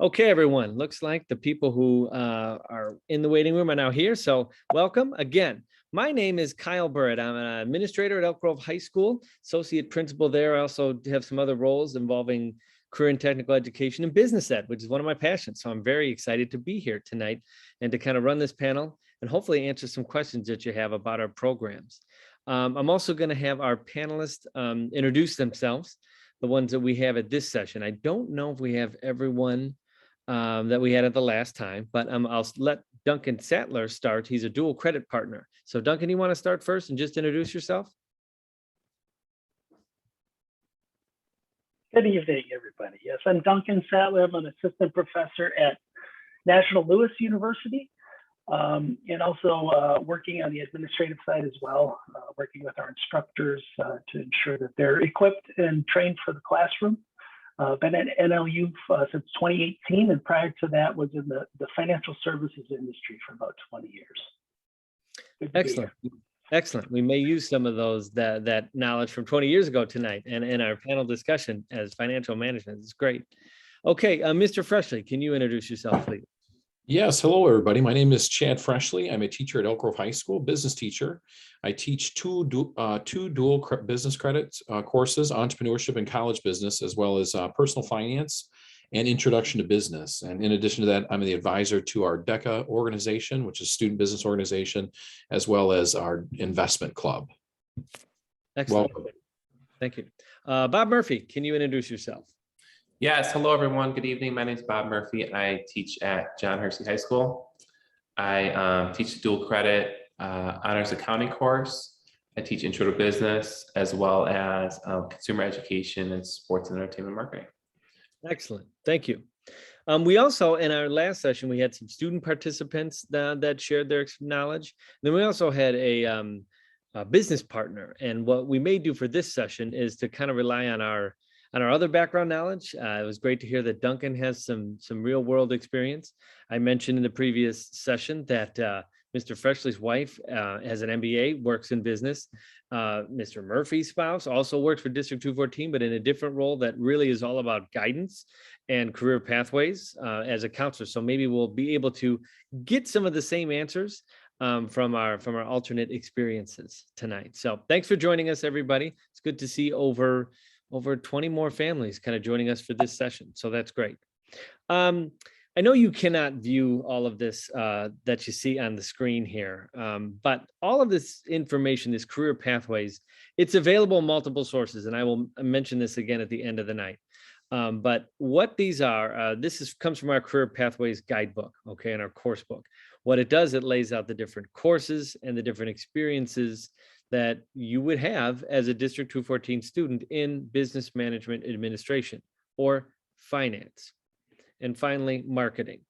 Okay, everyone. Looks like the people who are in the waiting room are now here. So welcome again. My name is Kyle Burritt. I'm an administrator at Elk Grove High School, associate principal there. I also have some other roles involving career and technical education and business ed, which is one of my passions. So I'm very excited to be here tonight and to kind of run this panel and hopefully answer some questions that you have about our programs. I'm also going to have our panelists introduce themselves, the ones that we have at this session. I don't know if we have everyone that we had at the last time, but I'll let Duncan Sattler start. He's a dual credit partner. So Duncan, you want to start first and just introduce yourself? Good evening, everybody. Yes, I'm Duncan Sattler. I'm an assistant professor at National Louis University, and also working on the administrative side as well, working with our instructors to ensure that they're equipped and trained for the classroom. Been at NLU since 2018, and prior to that was in the financial services industry for about 20 years. Excellent. Excellent. We may use some of those that knowledge from 20 years ago tonight and in our panel discussion as financial management. It's great. Okay, Mr. Freshley, can you introduce yourself, please? Yes, hello everybody. My name is Chad Freshley. I'm a teacher at Elk Grove High School, business teacher. I teach two dual business credits courses, entrepreneurship and college business, as well as personal finance and introduction to business. And in addition to that, I'm the advisor to our DECA organization, which is student business organization, as well as our investment club. Excellent. Welcome. Thank you. Bob Murphy, can you introduce yourself? Yes, hello everyone. Good evening. My name is Bob Murphy. I teach at John Hersey High School. I teach the dual credit honors accounting course. I teach intro to business as well as consumer education and sports and entertainment marketing. Excellent. Thank you. We also, in our last session, we had some student participants that shared their knowledge. Then we also had a business partner. And what we may do for this session is to kind of rely on our other background knowledge. It was great to hear that Duncan has some real world experience. I mentioned in the previous session that Mr. Freshley's wife has an MBA, works in business. Mr. Murphy's spouse also works for District 214, but in a different role that really is all about guidance and career pathways as a counselor. So maybe we'll be able to get some of the same answers from our alternate experiences tonight. So thanks for joining us, everybody. It's good to see over 20 more families kind of joining us for this session. So that's great. I know you cannot view all of this that you see on the screen here, but all of this information, this career pathways, it's available in multiple sources. And I will mention this again at the end of the night. But what these are, comes from our career pathways guidebook, okay, and our course book. What it does, it lays out the different courses and the different experiences that you would have as a District 214 student in business management administration or finance. And finally, marketing.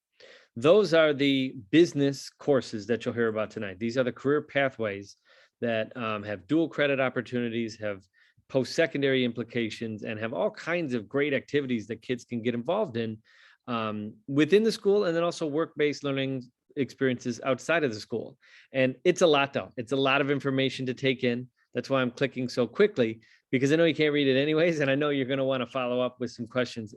Those are the business courses that you'll hear about tonight. These are the career pathways that have dual credit opportunities, have post-secondary implications, and have all kinds of great activities that kids can get involved in within the school, and then also work-based learning experiences outside of the school. And it's a lot though. It's a lot of information to take in. That's why I'm clicking so quickly, because I know you can't read it anyways. And I know you're going to want to follow up with some questions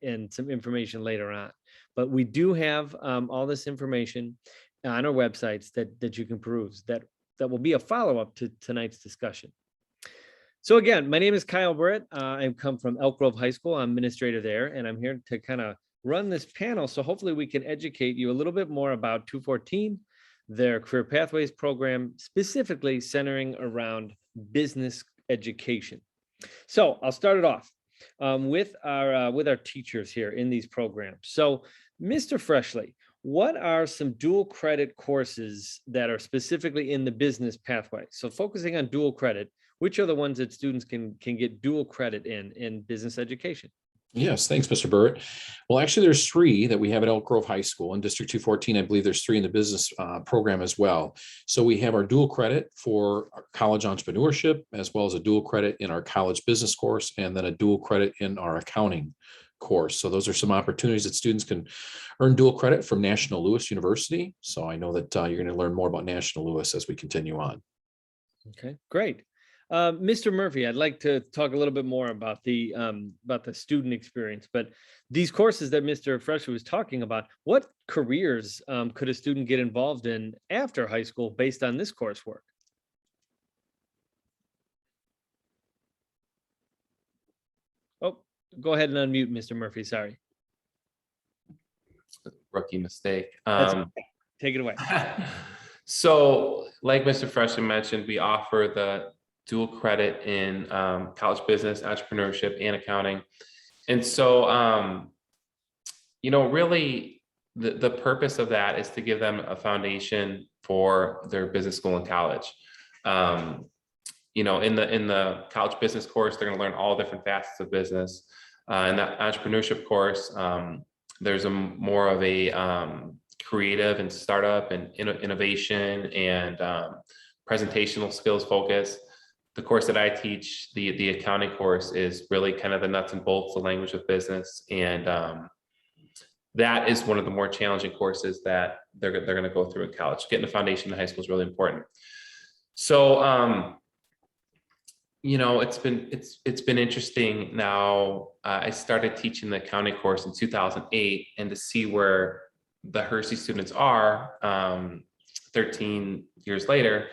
and some information later on. But we do have all this information on our websites that you can peruse that will be a follow-up to tonight's discussion. So again, my name is Kyle Burritt. I come from Elk Grove High School. I'm administrator there, and I'm here to kind of run this panel. So hopefully we can educate you a little bit more about 214, their career pathways program, specifically centering around business education. So I'll start it off with our teachers here in these programs. So Mr. Freshley, what are some dual credit courses that are specifically in the business pathway? So focusing on dual credit, which are the ones that students can get dual credit in business education? Yes, thanks, Mr. Burritt. Well, actually, there's three that we have at Elk Grove High School. In District 214, I believe there's three in the business program as well. So we have our dual credit for our college entrepreneurship, as well as a dual credit in our college business course, and then a dual credit in our accounting course. So those are some opportunities that students can earn dual credit from National Louis University. So I know that you're going to learn more about National Louis as we continue on. Okay, great. Mr. Murphy, I'd like to talk a little bit more about the student experience, but these courses that Mr. Fresher was talking about, what careers could a student get involved in after high school based on this coursework? Oh, go ahead and unmute, Mr. Murphy. Sorry. Rookie mistake. Take it away. So like Mr. Freshman mentioned, we offer the dual credit in college business, entrepreneurship, and accounting. And so, really the purpose of that is to give them a foundation for their business school and college. In the college business course, they're going to learn all different facets of business. In that entrepreneurship course, there's more of a creative and startup and innovation and presentational skills focus. The course that I teach, the accounting course, is really kind of the nuts and bolts, the language of business, and that is one of the more challenging courses that they're going to go through in college. Getting a foundation in high school is really important. So it's been interesting. Now I started teaching the accounting course in 2008, and to see where the Hersey students are 13 years later,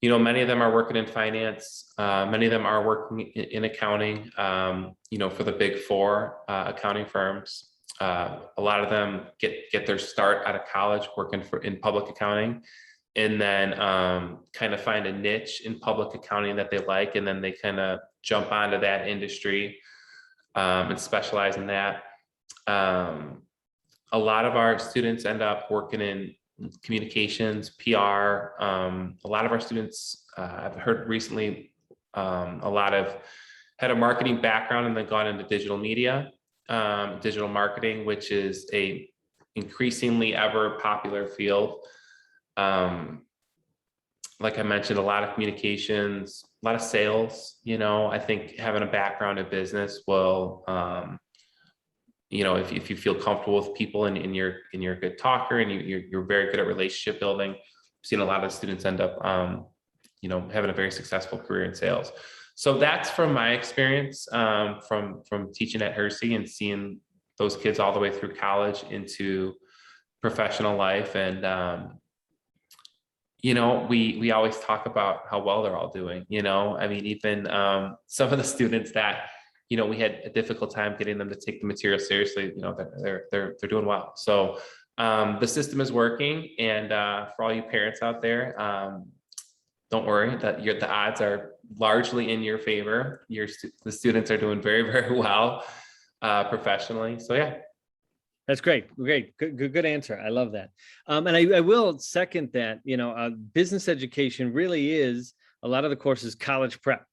many of them are working in finance. Many of them are working in accounting, for the big four accounting firms. A lot of them get their start out of college working in public accounting, and then kind of find a niche in public accounting that they like, and then they kind of jump onto that industry and specialize in that. A lot of our students end up working in communications, PR. A lot of our students, I've heard recently, a lot of had a marketing background and then gone into digital media, digital marketing, which is a increasingly ever popular field. Like I mentioned, a lot of communications, a lot of sales. I think having a background in business will, if you feel comfortable with people and you're a good talker and you're very good at relationship building, I've seen a lot of students end up, having a very successful career in sales. So that's from my experience, from teaching at Hersey and seeing those kids all the way through college into professional life. And we always talk about how well they're all doing. Even some of the students that we had a difficult time getting them to take the material seriously, they're doing well. So the system is working, and for all you parents out there, don't worry that the odds are largely in your favor. The students are doing very, very well professionally. So yeah. That's great. Good answer. I love that. And I will second that. Business education really is, a lot of the courses, college prep.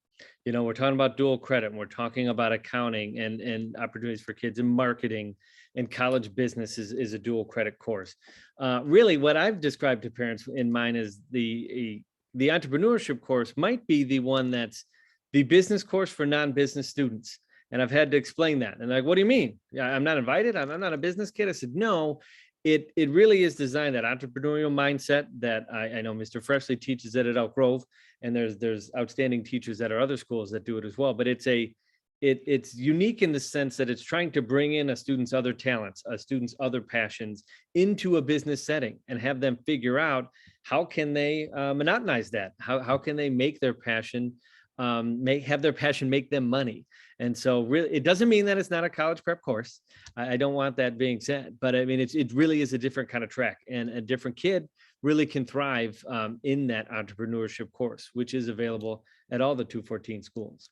We're talking about dual credit, and we're talking about accounting and opportunities for kids in marketing, and college business is a dual credit course. Really, what I've described to parents in mine is the entrepreneurship course might be the one that's the business course for non-business students. And I've had to explain that. And like, what do you mean? I'm not invited? I'm not a business kid? I said, no, it really is designed, that entrepreneurial mindset that I know Mr. Freshley teaches it at Elk Grove, and there's outstanding teachers at our other schools that do it as well. But it's unique in the sense that it's trying to bring in a student's other talents, a student's other passions into a business setting, and have them figure out how can they monetize that? How can they make their passion, have their passion make them money? And so really, it doesn't mean that it's not a college prep course. I don't want that being said, but I mean, it really is a different kind of track, and a different kid really can thrive in that entrepreneurship course, which is available at all the 214 schools.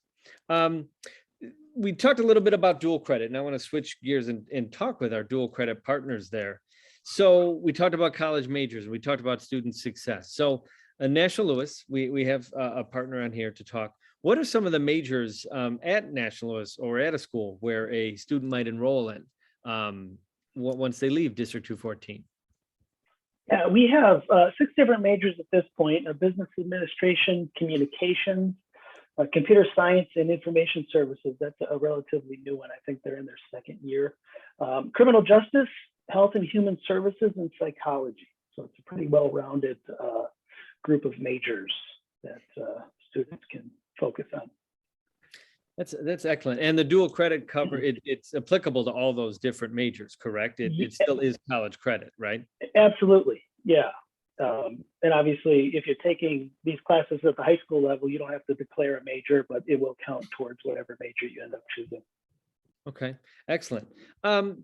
We talked a little bit about dual credit, and I want to switch gears and talk with our dual credit partners there. So we talked about college majors, and we talked about student success. So National Louis, we have a partner on here to talk. What are some of the majors at National Louis or at a school where a student might enroll in once they leave District 214? Yeah, we have 6 different majors at this point: business administration, communications, computer science, and information services. That's a relatively new one. I think they're in their 2nd year. Criminal justice, health and human services, and psychology. So it's a pretty well-rounded group of majors that students can focus on. That's excellent. And the dual credit cover, it's applicable to all those different majors, correct? It still is college credit, right? Absolutely, yeah. And obviously, if you're taking these classes at the high school level, you don't have to declare a major, but it will count towards whatever major you end up choosing. Okay, excellent.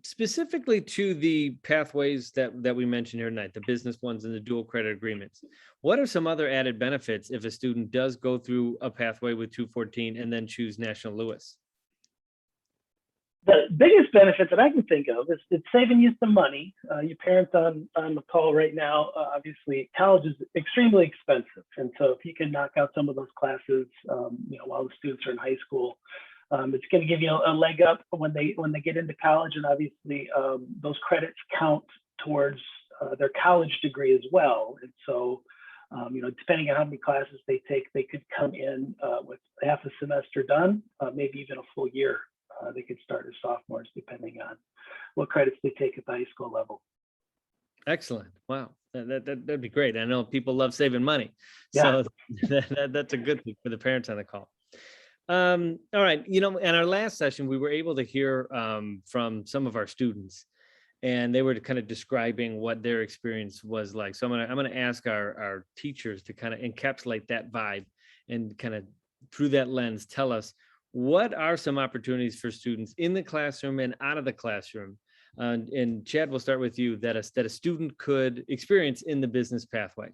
Specifically to the pathways that we mentioned here tonight, the business ones and the dual credit agreements, what are some other added benefits if a student does go through a pathway with 214 and then choose National Louis? The biggest benefit that I can think of is it's saving you some money. Your parents on the call right now, obviously college is extremely expensive. And so if you can knock out some of those classes, while the students are in high school, it's going to give you a leg up when they get into college. And obviously those credits count towards their college degree as well. And so, depending on how many classes they take, they could come in with half a semester done, maybe even a full year. They could start as sophomores, depending on what credits they take at the high school level. Excellent. Wow. That'd be great. I know people love saving money. Yeah. So that's a good thing for the parents on the call. All right. In our last session, we were able to hear from some of our students, and they were kind of describing what their experience was like. So I'm gonna ask our teachers to kind of encapsulate that vibe and kind of through that lens, tell us what are some opportunities for students in the classroom and out of the classroom. And Chad, we'll start with you, that a student could experience in the business pathway.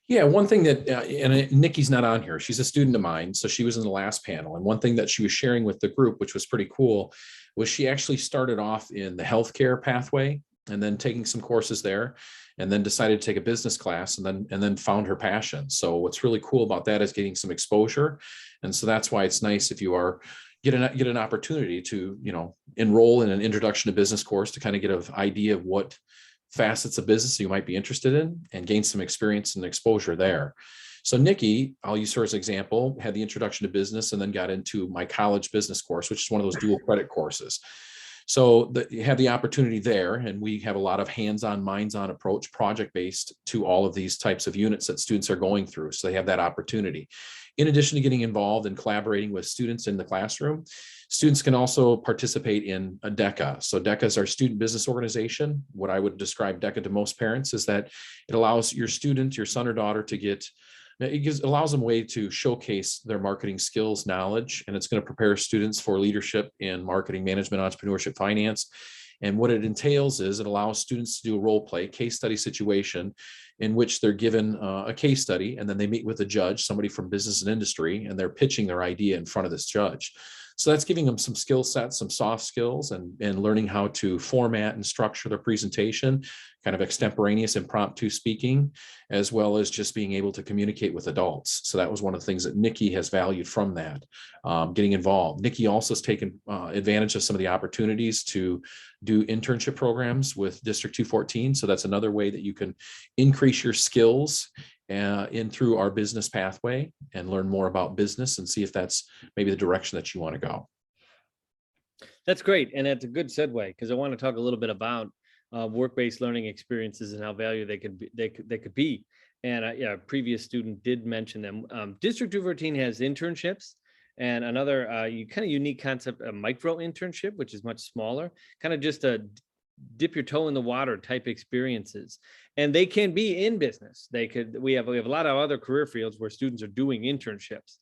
Yeah, one thing that, and Nikki's not on here, she's a student of mine, so she was in the last panel. And one thing that she was sharing with the group, which was pretty cool, was she actually started off in the healthcare pathway and then taking some courses there, and then decided to take a business class and then found her passion. So what's really cool about that is getting some exposure. And so that's why it's nice if you are get an opportunity to, enroll in an introduction to business course to kind of get an idea of what facets of business you might be interested in and gain some experience and exposure there. So Nikki, I'll use her as an example, had the introduction to business and then got into my college business course, which is one of those dual credit courses. So you have the opportunity there, and we have a lot of hands-on, minds-on approach, project-based to all of these types of units that students are going through. So they have that opportunity. In addition to getting involved and collaborating with students in the classroom, students can also participate in a DECA. So DECA is our student business organization. What I would describe DECA to most parents is that it allows your student, your son or daughter, to allows them a way to showcase their marketing skills, knowledge, and it's going to prepare students for leadership in marketing, management, entrepreneurship, finance. And what it entails is it allows students to do a role play case study situation in which they're given a case study, and then they meet with a judge, somebody from business and industry, and they're pitching their idea in front of this judge. So that's giving them some skill sets, some soft skills, and learning how to format and structure their presentation, kind of extemporaneous impromptu speaking, as well as just being able to communicate with adults. So that was one of the things that Nikki has valued from that, getting involved. Nikki also has taken advantage of some of the opportunities to do internship programs with District 214. So that's another way that you can increase your skills in through our business pathway and learn more about business and see if that's maybe the direction that you want to go. That's great. And that's a good segue, because I want to talk a little bit about work-based learning experiences and how valuable they could be. And a previous student did mention them. District 214 has internships, and another kind of unique concept, a micro internship, which is much smaller, kind of just a dip your toe in the water type experiences. And they can be in business. We have a lot of other career fields where students are doing internships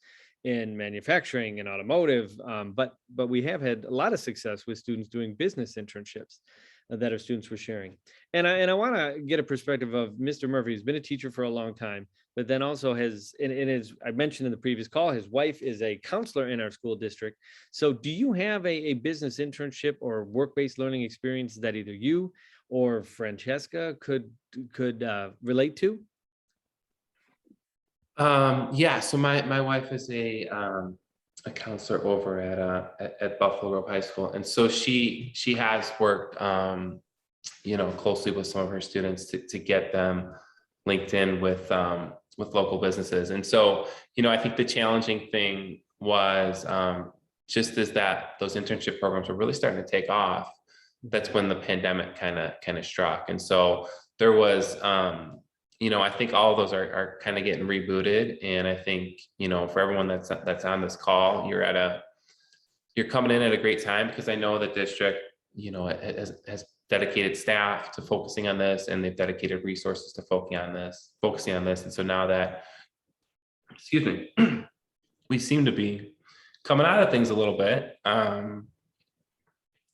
in manufacturing and automotive, but we have had a lot of success with students doing business internships that our students were sharing. And I want to get a perspective of Mr. Murphy, who's been a teacher for a long time, but then also I mentioned in the previous call, his wife is a counselor in our school district. So do you have a business internship or work-based learning experience that either you or Francesca could relate to? Yeah, so my wife is a counselor over at Buffalo Grove High School, and so she has worked closely with some of her students to get them linked in with local businesses. And so I think the challenging thing was just as that those internship programs were really starting to take off, that's when the pandemic kind of struck. And so there was I think all of those are kind of getting rebooted. And I think, for everyone that's on this call, you're coming in at a great time, because I know the district, has dedicated staff to focusing on this, and they've dedicated resources to focusing on this. And so now that, excuse me, we seem to be coming out of things a little bit,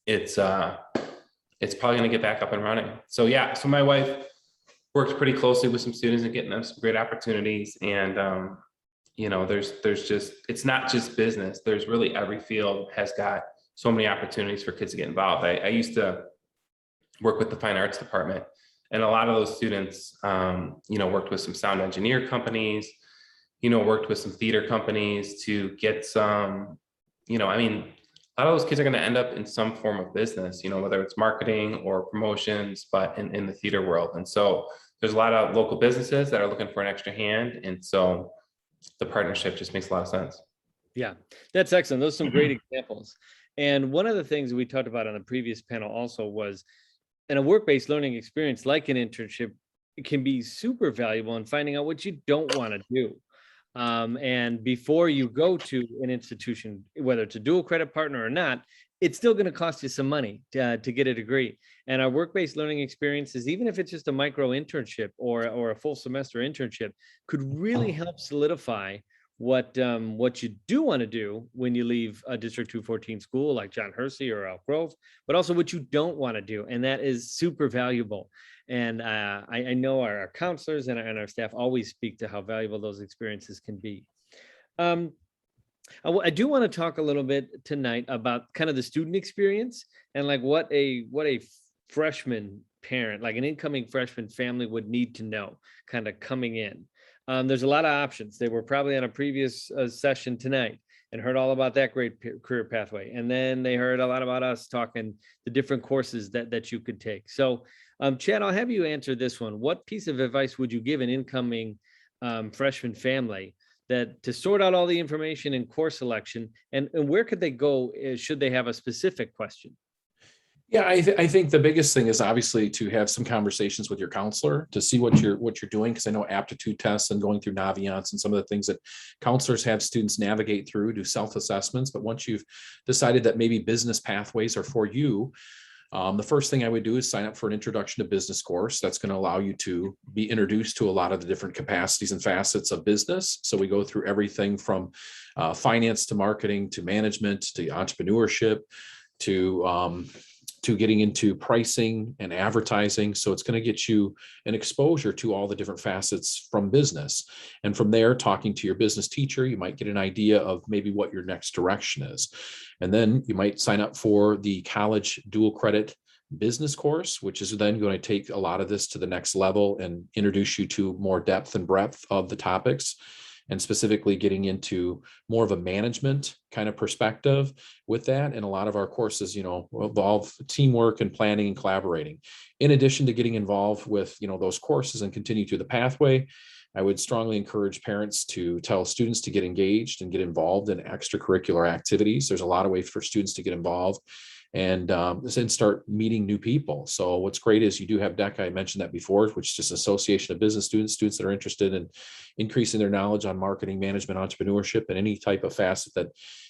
it's probably going to get back up and running. So yeah, so my wife works pretty closely with some students and getting them some great opportunities. And there's just, it's not just business. There's really, every field has got so many opportunities for kids to get involved. I used to work with the fine arts department, and a lot of those students, worked with some sound engineer companies, worked with some theater companies to get some, a lot of those kids are going to end up in some form of business, whether it's marketing or promotions, but in the theater world. And so there's a lot of local businesses that are looking for an extra hand. And so the partnership just makes a lot of sense. Yeah, that's excellent. Those are some great examples. And one of the things we talked about on the previous panel also was, in a work-based learning experience like an internship, it can be super valuable in finding out what you don't want to do. And before you go to an institution, whether it's a dual credit partner or not, it's still going to cost you some money to get a degree. And our work-based learning experiences, even if it's just a micro internship or a full semester internship, could really help solidify what you do want to do when you leave a District 214 school like John Hersey or Elk Grove, but also what you don't want to do. And that is super valuable. And I know our counselors and our staff always speak to how valuable those experiences can be. I do want to talk a little bit tonight about kind of the student experience and like what a freshman parent, like an incoming freshman family, would need to know kind of coming in. There's a lot of options. They were probably on a previous session tonight and heard all about that great career pathway. And then they heard a lot about us talking the different courses that you could take. So Chad, I'll have you answer this one. What piece of advice would you give an incoming freshman family to sort out all the information in course selection, and where could they go should they have a specific question? Yeah, I think the biggest thing is obviously to have some conversations with your counselor to see what you're doing, because I know aptitude tests and going through Naviance and some of the things that counselors have students navigate through, do self-assessments. But once you've decided that maybe business pathways are for you, the first thing I would do is sign up for an introduction to business course. That's going to allow you to be introduced to a lot of the different capacities and facets of business. So we go through everything from finance to marketing to management to entrepreneurship to getting into pricing and advertising. So it's going to get you an exposure to all the different facets from business. And from there, talking to your business teacher, you might get an idea of maybe what your next direction is. And then you might sign up for the college dual credit business course, which is then going to take a lot of this to the next level and introduce you to more depth and breadth of the topics, and specifically getting into more of a management kind of perspective with that. And a lot of our courses, involve teamwork and planning and collaborating. In addition to getting involved with, those courses and continue through the pathway, I would strongly encourage parents to tell students to get engaged and get involved in extracurricular activities. There's a lot of ways for students to get involved and start meeting new people. So what's great is you do have DECA, I mentioned that before, which is just an association of business students that are interested in increasing their knowledge on marketing, management, entrepreneurship, and any type of facet that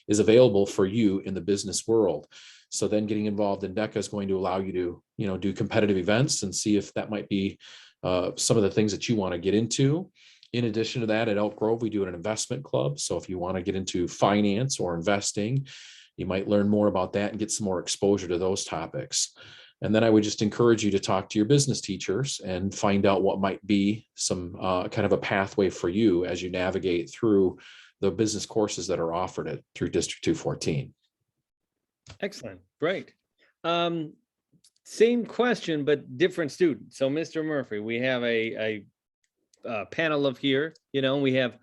is available for you in the business world. So then getting involved in DECA is going to allow you to, do competitive events and see if that might be some of the things that you want to get into. In addition to that, at Elk Grove, we do an investment club. So if you want to get into finance or investing, you might learn more about that and get some more exposure to those topics. And then I would just encourage you to talk to your business teachers and find out what might be some kind of a pathway for you as you navigate through the business courses that are offered through District 214. Excellent. Great. Same question, but different student. So Mr. Murphy, we have a panel of here, we have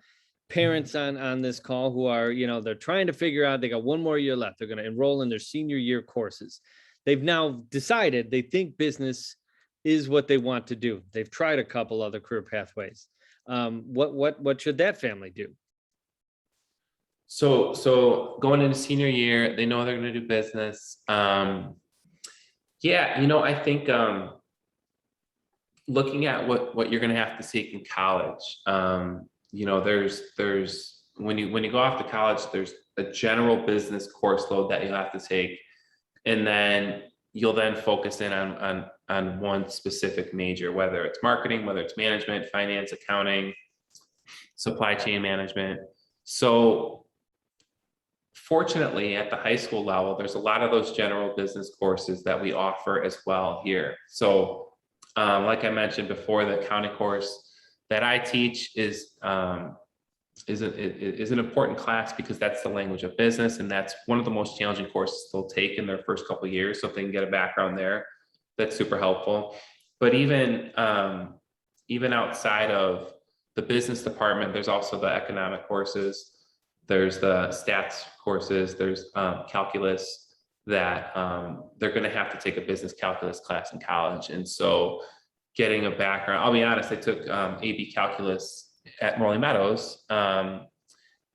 parents on this call who are, they're trying to figure out, they got one more year left. They're going to enroll in their senior year courses. They've now decided they think business is what they want to do. They've tried a couple other career pathways. What should that family do? So going into senior year, they know they're going to do business. I think, looking at what you're going to have to take in college. You know, there's when you go off to college, there's a general business course load that you'll have to take, and then you'll then focus in on one specific major, whether it's marketing, whether it's management, finance, accounting, supply chain management. So fortunately, at the high school level, there's a lot of those general business courses that we offer as well here. So like I mentioned before, the accounting course that I teach is an important class because that's the language of business, and that's one of the most challenging courses they'll take in their first couple of years. So if they can get a background there, that's super helpful. But even outside of the business department, there's also the economic courses, there's the stats courses, there's calculus that they're going to have to take a business calculus class in college. And so getting a background, I'll be honest, I took AB calculus at Morley Meadows, and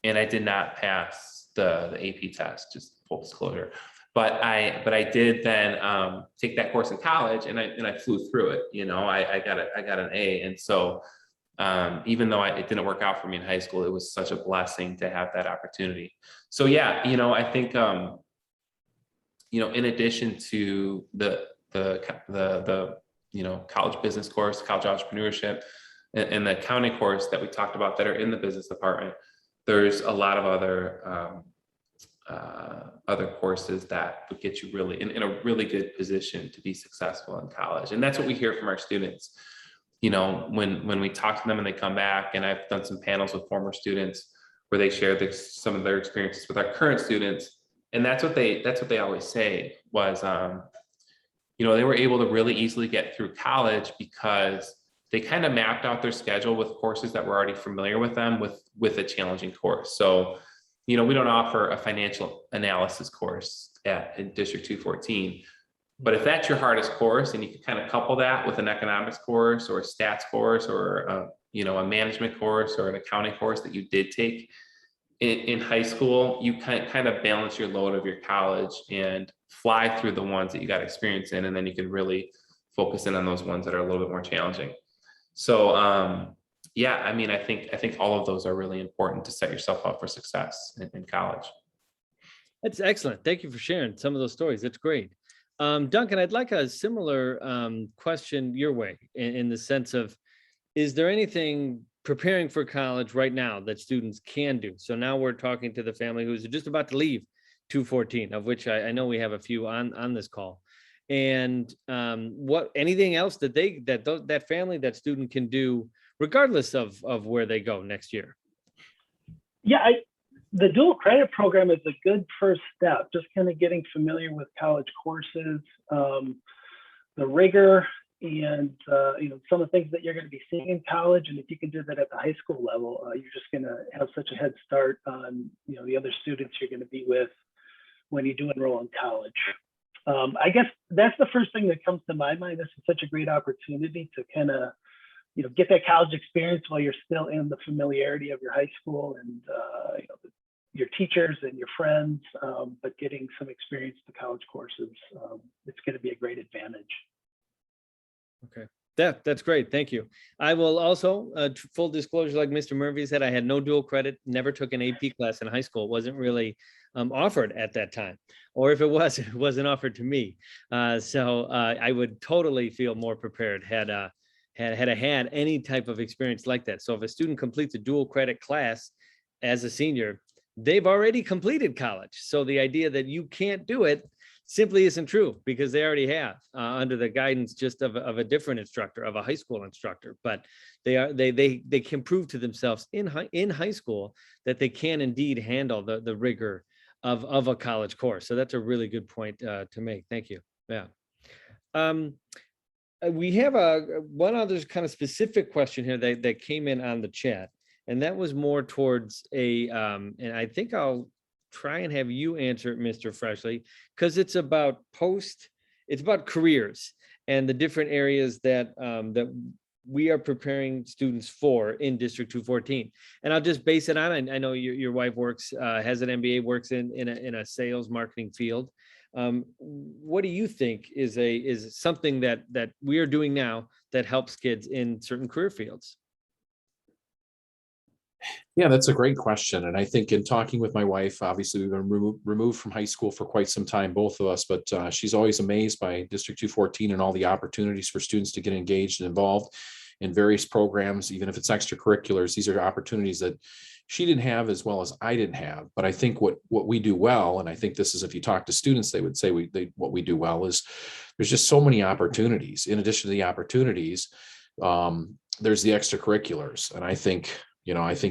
I did not pass the AP test, just full disclosure. But I did then take that course in college, and I flew through it. You know, I got an A, and so even though it didn't work out for me in high school, it was such a blessing to have that opportunity. So yeah, you know, I think you know, in addition to the you know, college business course, college entrepreneurship, and the accounting course that we talked about that are in the business department, there's a lot of other courses that would get you really in a really good position to be successful in college. And that's what we hear from our students. You know, when we talk to them and they come back, and I've done some panels with former students where they share some of their experiences with our current students, and that's what they always say was, you know, they were able to really easily get through college because they kind of mapped out their schedule with courses that were already familiar with them with a challenging course. So, you know, we don't offer a financial analysis course in District 214, but if that's your hardest course and you can kind of couple that with an economics course or a stats course or you know, a management course or an accounting course that you did take in high school, you kind of balance your load of your college and fly through the ones that you got experience in, and then you can really focus in on those ones that are a little bit more challenging. So yeah, I mean, I think all of those are really important to set yourself up for success in college. That's excellent. Thank you for sharing some of those stories. That's great. Duncan, I'd like a similar question your way in the sense of, is there anything preparing for college right now that students can do? So now we're talking to the family who's just about to leave 214, of which I know we have a few on this call. And what anything else that that family, that student can do regardless of where they go next year? Yeah, the dual credit program is a good first step, just kind of getting familiar with college courses, the rigor, and you know, some of the things that you're going to be seeing in college. And if you can do that at the high school level, you're just going to have such a head start on, you know, the other students you're going to be with when you do enroll in college. I guess that's the first thing that comes to my mind. This is such a great opportunity to kind of, you know, get that college experience while you're still in the familiarity of your high school and you know, your teachers and your friends, but getting some experience to college courses, it's going to be a great advantage. Okay, that's great. Thank you. I will also, full disclosure, like Mr. Murphy said, I had no dual credit, never took an AP class in high school. It wasn't really offered at that time, or if it was, it wasn't offered to me. So I would totally feel more prepared had I had any type of experience like that. So if a student completes a dual credit class as a senior, they've already completed college. So the idea that you can't do it simply isn't true, because they already have under the guidance just of a different instructor, of a high school instructor. But they can prove to themselves in high school that they can indeed handle the rigor of a college course. So that's a really good point to make. Thank you. Yeah. We have one other kind of specific question here that came in on the chat, and that was more towards and I think I'll try and have you answer it, Mr. Freshley, because it's about careers and the different areas that we are preparing students for in District 214. And I'll just base it on, I know your wife works, has an MBA, works in a sales marketing field. What do you think is something that we are doing now that helps kids in certain career fields? Yeah, that's a great question. And I think in talking with my wife, obviously we've been removed from high school for quite some time, both of us, but she's always amazed by District 214 and all the opportunities for students to get engaged and involved in various programs, even if it's extracurriculars. These are opportunities that she didn't have as well as I didn't have. But I think what we do well, and I think this is if you talk to students, they would say what we do well is there's just so many opportunities. In addition to the opportunities, there's the extracurriculars. And I think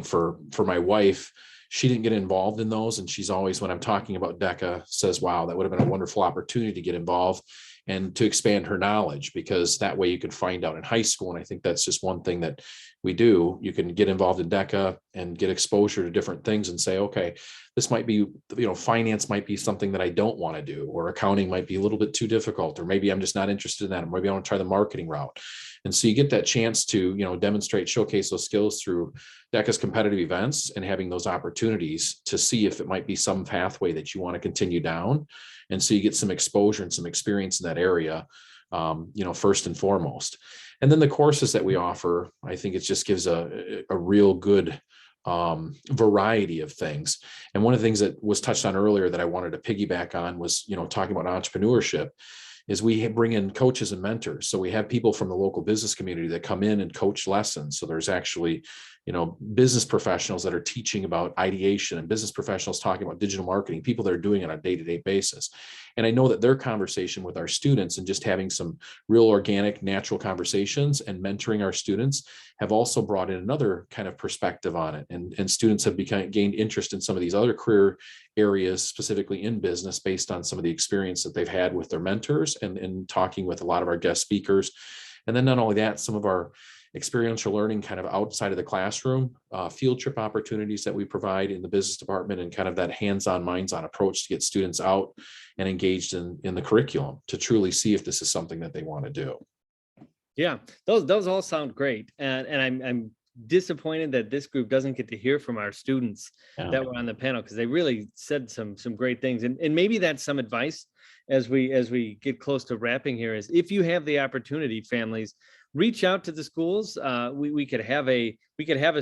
for my wife, she didn't get involved in those. And she's always, when I'm talking about DECA, says, wow, that would have been a wonderful opportunity to get involved and to expand her knowledge, because that way you could find out in high school. And I think that's just one thing that we do. You can get involved in DECA and get exposure to different things and say, okay, this might be, finance might be something that I don't want to do, or accounting might be a little bit too difficult, or maybe I'm just not interested in that, or maybe I want to try the marketing route. And so you get that chance to, demonstrate, showcase those skills through DECA's competitive events and having those opportunities to see if it might be some pathway that you want to continue down. And so you get some exposure and some experience in that area, first and foremost. And then the courses that we offer, I think it just gives a real good variety of things. And one of the things that was touched on earlier that I wanted to piggyback on was, talking about entrepreneurship, is we bring in coaches and mentors. So we have people from the local business community that come in and coach lessons. So there's actually, business professionals that are teaching about ideation, and business professionals talking about digital marketing, people that are doing it on a day-to-day basis. And I know that their conversation with our students and just having some real organic, natural conversations and mentoring our students have also brought in another kind of perspective on it. And students have gained interest in some of these other career areas, specifically in business, based on some of the experience that they've had with their mentors and talking with a lot of our guest speakers. And then not only that, some of our experiential learning kind of outside of the classroom, field trip opportunities that we provide in the business department, and kind of that hands-on, minds-on approach to get students out and engaged in the curriculum to truly see if this is something that they want to do. Yeah, those all sound great. And I'm disappointed that this group doesn't get to hear from our students that were on the panel, because they really said some great things. And maybe that's some advice as we get close to wrapping here, is if you have the opportunity, families, reach out to the schools. We could have a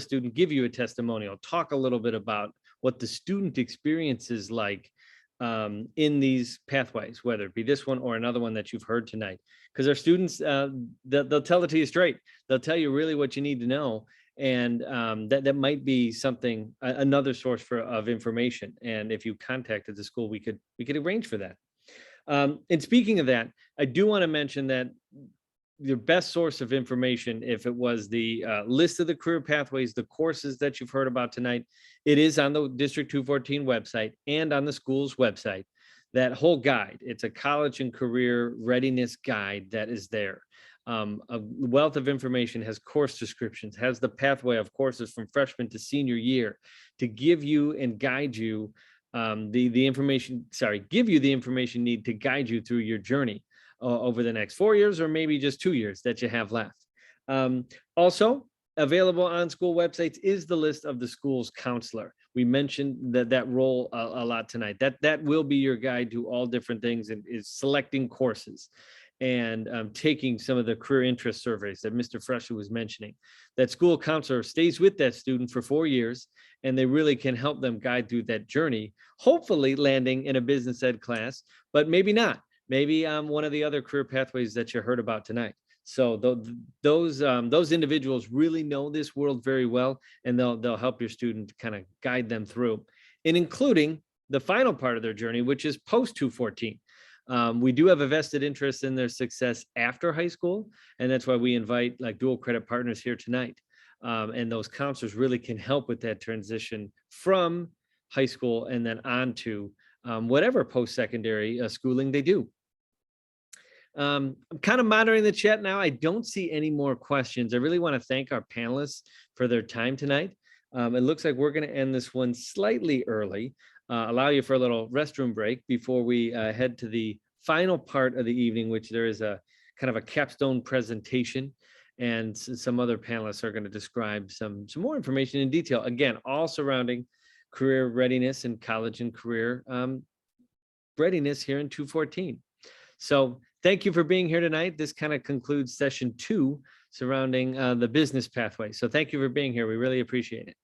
student give you a testimonial, talk a little bit about what the student experience is like in these pathways, whether it be this one or another one that you've heard tonight. Because our students, they'll tell it to you straight. They'll tell you really what you need to know. And that might be something, another source of information. And if you contacted the school, we could arrange for that. And speaking of that, I do want to mention that your best source of information, if it was the list of the career pathways, the courses that you've heard about tonight, it is on the District 214 website and on the school's website. That whole guide, it's a college and career readiness guide that is there. A wealth of information, has course descriptions, has the pathway of courses from freshman to senior year to give you and guide you the information, give you the information need to guide you through your journey over the next 4 years, or maybe just 2 years that you have left. Also available on school websites is the list of the school's counselor. We mentioned that role a lot tonight. That will be your guide to all different things, and is selecting courses and taking some of the career interest surveys that Mr. Fresher was mentioning. That school counselor stays with that student for 4 years, and they really can help them guide through that journey, hopefully landing in a business ed class, but maybe not. Maybe one of the other career pathways that you heard about tonight. So those individuals really know this world very well, and they'll help your student kind of guide them through, and including the final part of their journey, which is post 214. We do have a vested interest in their success after high school, and that's why we invite like dual credit partners here tonight. And those counselors really can help with that transition from high school and then on to whatever post-secondary schooling they do. I'm kind of monitoring the chat now. I don't see any more questions. I really want to thank our panelists for their time tonight. It looks like we're going to end this one slightly early, allow you for a little restroom break before we head to the final part of the evening, which there is a kind of a capstone presentation, and some other panelists are going to describe some more information in detail. Again, all surrounding career readiness and college and career readiness here in 214. So thank you for being here tonight. This kind of concludes session 2 surrounding the business pathway. So thank you for being here. We really appreciate it.